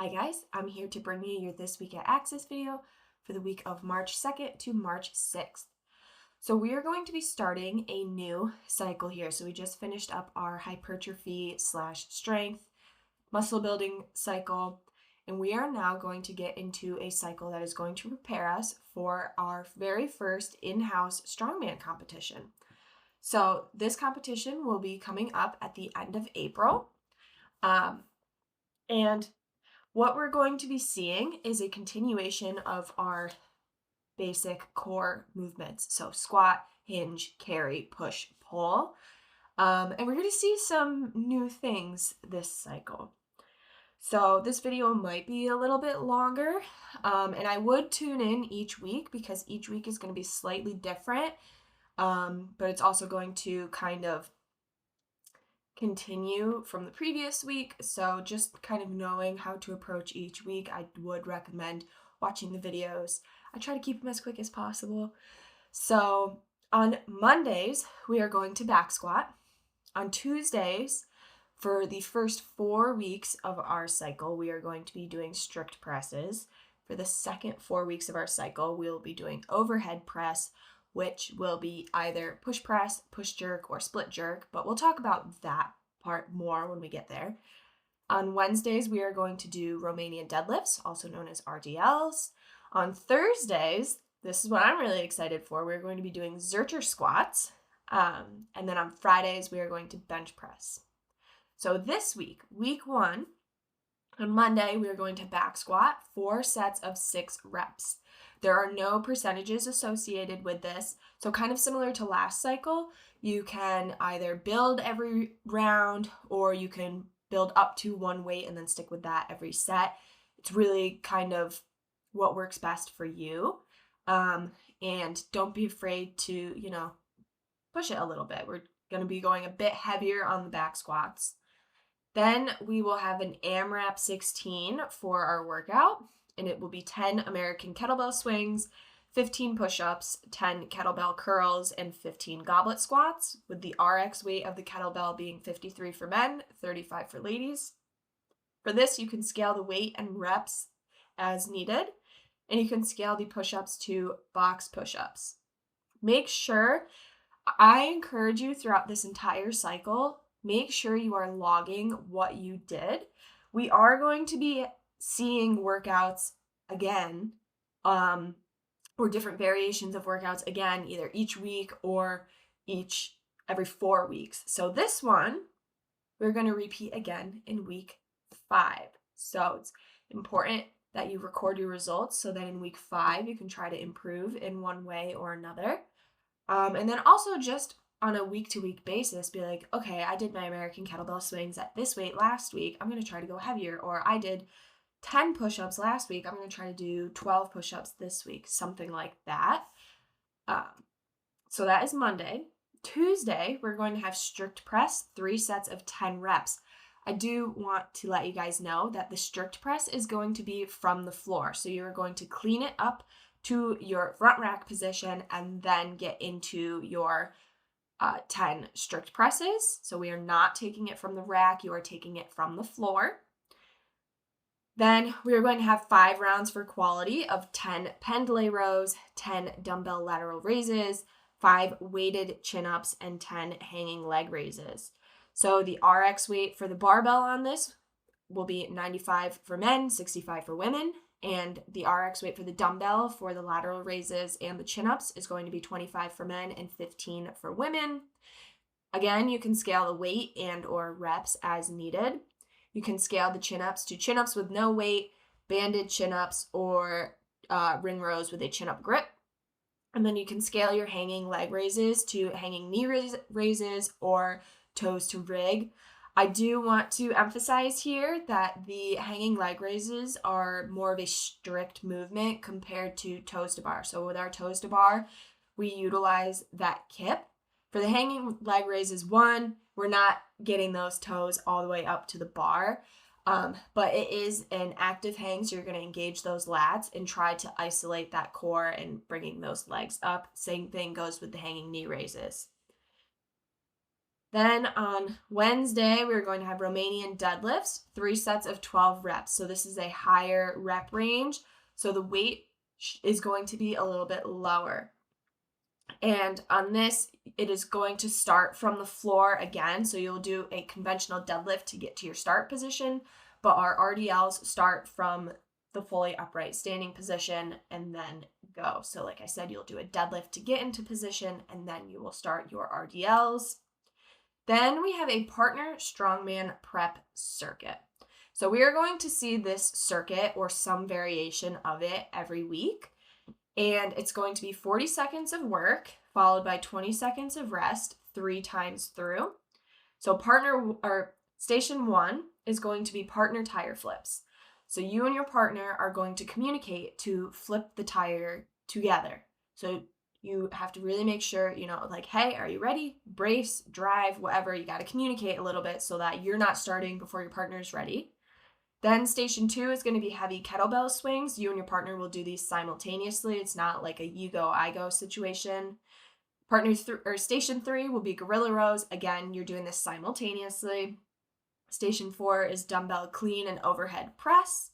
Hi guys, I'm here to bring you your This Week at Axis video for the week of March 2nd to March 6th. So we are going to be starting a new cycle here. So we just finished up our hypertrophy slash strength muscle building cycle, and we are now going to get into a cycle that is going to prepare us for our very first in-house strongman competition. So this competition will be coming up at the end of April. And what we're going to be seeing is a continuation of our basic core movements. So squat, hinge, carry, push, pull. And we're going to see some new things this cycle. So this video might be a little bit longer, and I would tune in each week because each week is going to be slightly different, but it's also going to kind of continue from the previous week. So just kind of knowing how to approach each week, I would recommend watching the videos. I try to keep them as quick as possible. So on Mondays, we are going to back squat. On Tuesdays, for the first 4 weeks of our cycle, we are going to be doing strict presses. For the second 4 weeks of our cycle, we'll be doing overhead press, which will be either push press, push jerk, or split jerk, but we'll talk about that part more when we get there. On Wednesdays, we are going to do Romanian deadlifts, also known as RDLs. On Thursdays, this is what I'm really excited for, we're going to be doing Zercher squats. And then on Fridays, we are going to bench press. So this week, week 1, on Monday, we are going to back squat 4 sets of 6 reps. There are no percentages associated with this. So kind of similar to last cycle, you can either build every round or you can build up to one weight and then stick with that every set. It's really kind of what works best for you. And don't be afraid to, push it a little bit. We're going to be going a bit heavier on the back squats. Then we will have an AMRAP 16 for our workout, and it will be 10 American kettlebell swings, 15 push-ups, 10 kettlebell curls, and 15 goblet squats, with the RX weight of the kettlebell being 53 for men, 35 for ladies. For this, you can scale the weight and reps as needed, and you can scale the push-ups to box push-ups. I encourage you throughout this entire cycle, make sure you are logging what you did. We are going to be seeing workouts again, or different variations of workouts again, either each week or every 4 weeks. So this one, we're going to repeat again in week 5. So it's important that you record your results so that in week 5, you can try to improve in one way or another. And then also just on a week-to-week basis, be like, okay, I did my American kettlebell swings at this weight last week. I'm going to try to go heavier. Or I did 10 push-ups last week. I'm going to try to do 12 push-ups this week, something like that. So that is Monday. Tuesday, we're going to have strict press, 3 sets of 10 reps. I do want to let you guys know that the strict press is going to be from the floor. So you're going to clean it up to your front rack position and then get into your 10 strict presses. So we are not taking it from the rack, you are taking it from the floor. Then we are going to have 5 rounds for quality of 10 pendlay rows, 10 dumbbell lateral raises, 5 weighted chin-ups, and 10 hanging leg raises. So the RX weight for the barbell on this will be 95 for men, 65 for women. And the RX weight for the dumbbell for the lateral raises and the chin-ups is going to be 25 for men and 15 for women. Again, you can scale the weight and or reps as needed. You can scale the chin-ups to chin-ups with no weight, banded chin-ups, or ring rows with a chin-up grip. And then you can scale your hanging leg raises to hanging knee raises or toes to rig. I do want to emphasize here that the hanging leg raises are more of a strict movement compared to toes to bar. So with our toes to bar, we utilize that kip. For the hanging leg raises, we're not getting those toes all the way up to the bar, but it is an active hang, so you're going to engage those lats and try to isolate that core and bringing those legs up. Same thing goes with the hanging knee raises. Then on Wednesday, we're going to have Romanian deadlifts, 3 sets of 12 reps. So this is a higher rep range. So the weight is going to be a little bit lower. And on this, it is going to start from the floor again. So you'll do a conventional deadlift to get to your start position, but our RDLs start from the fully upright standing position and then go. So like I said, you'll do a deadlift to get into position and then you will start your RDLs. Then we have a partner strongman prep circuit. So we are going to see this circuit or some variation of it every week. And it's going to be 40 seconds of work followed by 20 seconds of rest 3 times through. So station 1 is going to be partner tire flips. So you and your partner are going to communicate to flip the tire together. So you have to really make sure, like, hey, are you ready? Brace, drive, whatever. You got to communicate a little bit so that you're not starting before your partner's ready. Then station 2 is going to be heavy kettlebell swings. You and your partner will do these simultaneously. It's not like a you go, I go situation. Station 3 will be gorilla rows. Again, you're doing this simultaneously. Station 4 is dumbbell clean and overhead press.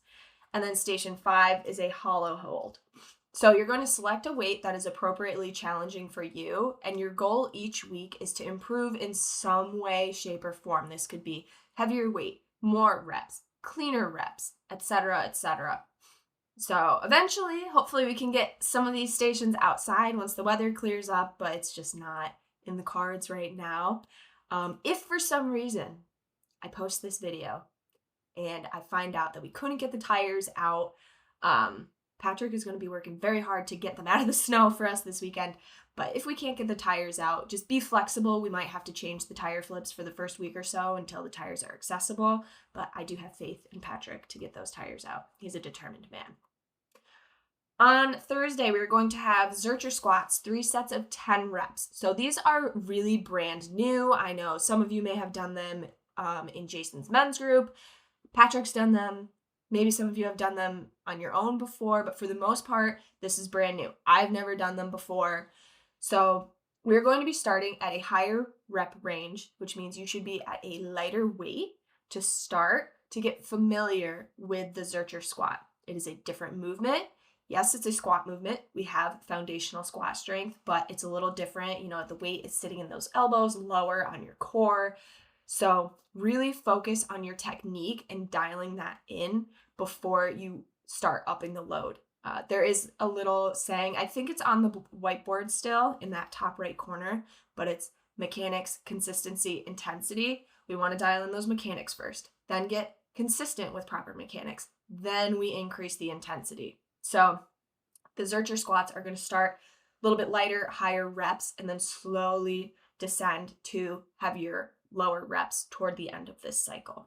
And then station 5 is a hollow hold. So you're going to select a weight that is appropriately challenging for you, and your goal each week is to improve in some way, shape, or form. This could be heavier weight, more reps, cleaner reps, etc., etc. So eventually, hopefully we can get some of these stations outside once the weather clears up, but it's just not in the cards right now. If for some reason I post this video and I find out that we couldn't get the tires out, Patrick is going to be working very hard to get them out of the snow for us this weekend. But if we can't get the tires out, just be flexible. We might have to change the tire flips for the first week or so until the tires are accessible. But I do have faith in Patrick to get those tires out. He's a determined man. On Thursday, we're going to have Zercher squats, 3 sets of 10 reps. So these are really brand new. I know some of you may have done them in Jason's men's group. Patrick's done them. Maybe some of you have done them on your own before, but for the most part, this is brand new. I've never done them before. So we're going to be starting at a higher rep range, which means you should be at a lighter weight to start to get familiar with the Zercher squat. It is a different movement. Yes, it's a squat movement. We have foundational squat strength, but it's a little different. The weight is sitting in those elbows, lower on your core. So really focus on your technique and dialing that in before you start upping the load. There is a little saying, I think it's on the whiteboard still in that top right corner, but it's mechanics, consistency, intensity. We want to dial in those mechanics first, then get consistent with proper mechanics. Then we increase the intensity. So the Zercher squats are going to start a little bit lighter, higher reps, and then slowly descend to heavier, lower reps toward the end of this cycle.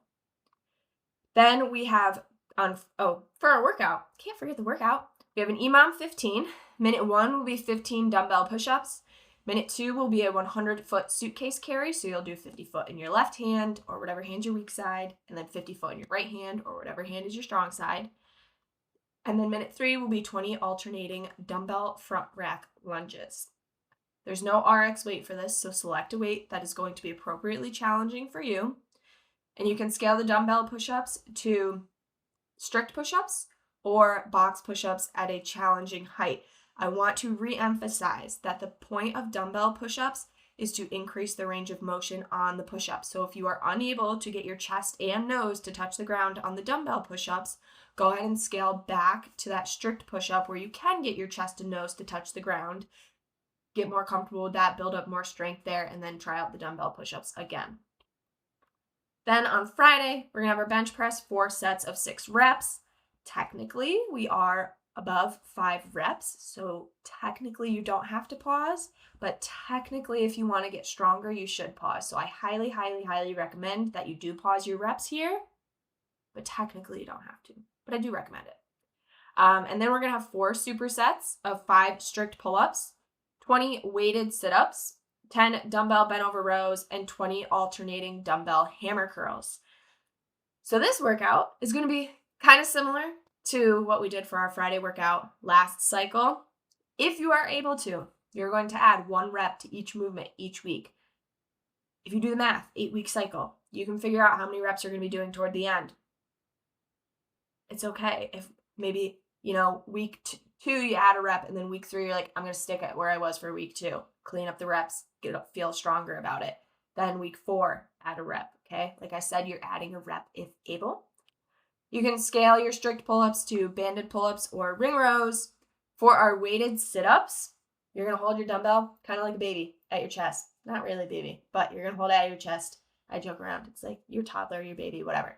Then we have for our workout, can't forget the workout. We have an EMOM 15. Minute 1 will be 15 dumbbell push-ups. Minute 2 will be a 100-foot suitcase carry. So you'll do 50 foot in your left hand or whatever hand's your weak side, and then 50 foot in your right hand or whatever hand is your strong side. And then minute 3 will be 20 alternating dumbbell front rack lunges. There's no RX weight for this, so select a weight that is going to be appropriately challenging for you. And you can scale the dumbbell push-ups to strict push-ups or box push-ups at a challenging height. I want to re-emphasize that the point of dumbbell push-ups is to increase the range of motion on the push-ups. So if you are unable to get your chest and nose to touch the ground on the dumbbell push-ups, go ahead and scale back to that strict push-up where you can get your chest and nose to touch the ground. Get more comfortable with that, build up more strength there, and then try out the dumbbell push-ups again. Then on Friday, we're going to have our bench press, 4 sets of 6 reps. Technically, we are above 5 reps, so technically you don't have to pause, but technically if you want to get stronger, you should pause. So I highly, highly, highly recommend that you do pause your reps here, but technically you don't have to, but I do recommend it. And then we're going to have 4 supersets of 5 strict pull-ups, 20 weighted sit-ups, 10 dumbbell bent over rows, and 20 alternating dumbbell hammer curls. So this workout is going to be kind of similar to what we did for our Friday workout last cycle. If you are able to, you're going to add 1 rep to each movement each week. If you do the math, 8-week cycle, you can figure out how many reps you're going to be doing toward the end. It's okay if maybe, week 2 you add a rep, and then week 3 you're like, I'm going to stick at where I was for week 2, clean up the reps, feel stronger about it. Then week 4, add a rep, okay? Like I said, you're adding a rep if able. You can scale your strict pull-ups to banded pull-ups or ring rows. For our weighted sit-ups, you're going to hold your dumbbell kind of like a baby at your chest. Not really a baby, but you're going to hold it at your chest. I joke around. It's like your toddler, your baby, whatever.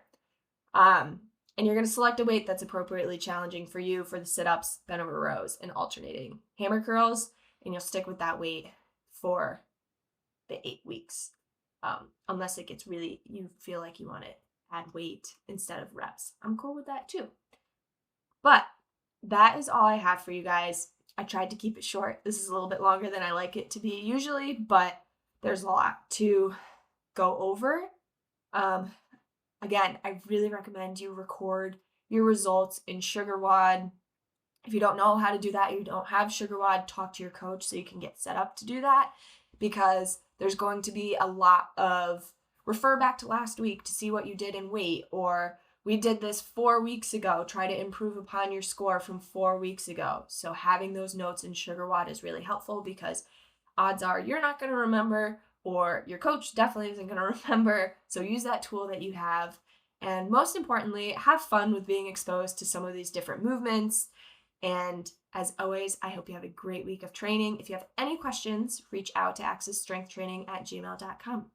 And you're going to select a weight that's appropriately challenging for you for the sit-ups, bent over rows, and alternating hammer curls. And you'll stick with that weight for the 8 weeks. Unless it gets really, you feel like you want to add weight instead of reps. I'm cool with that too. But that is all I have for you guys. I tried to keep it short. This is a little bit longer than I like it to be usually, but there's a lot to go over. Again, I really recommend you record your results in SugarWOD. If you don't know how to do that, you don't have SugarWOD, talk to your coach so you can get set up to do that, because there's going to be a lot of refer back to last week to see what you did in weight, or we did this 4 weeks ago, try to improve upon your score from 4 weeks ago. So having those notes in SugarWOD is really helpful, because odds are you're not going to remember, or your coach definitely isn't going to remember. So use that tool that you have. And most importantly, have fun with being exposed to some of these different movements. And as always, I hope you have a great week of training. If you have any questions, reach out to accessstrengthtraining@gmail.com.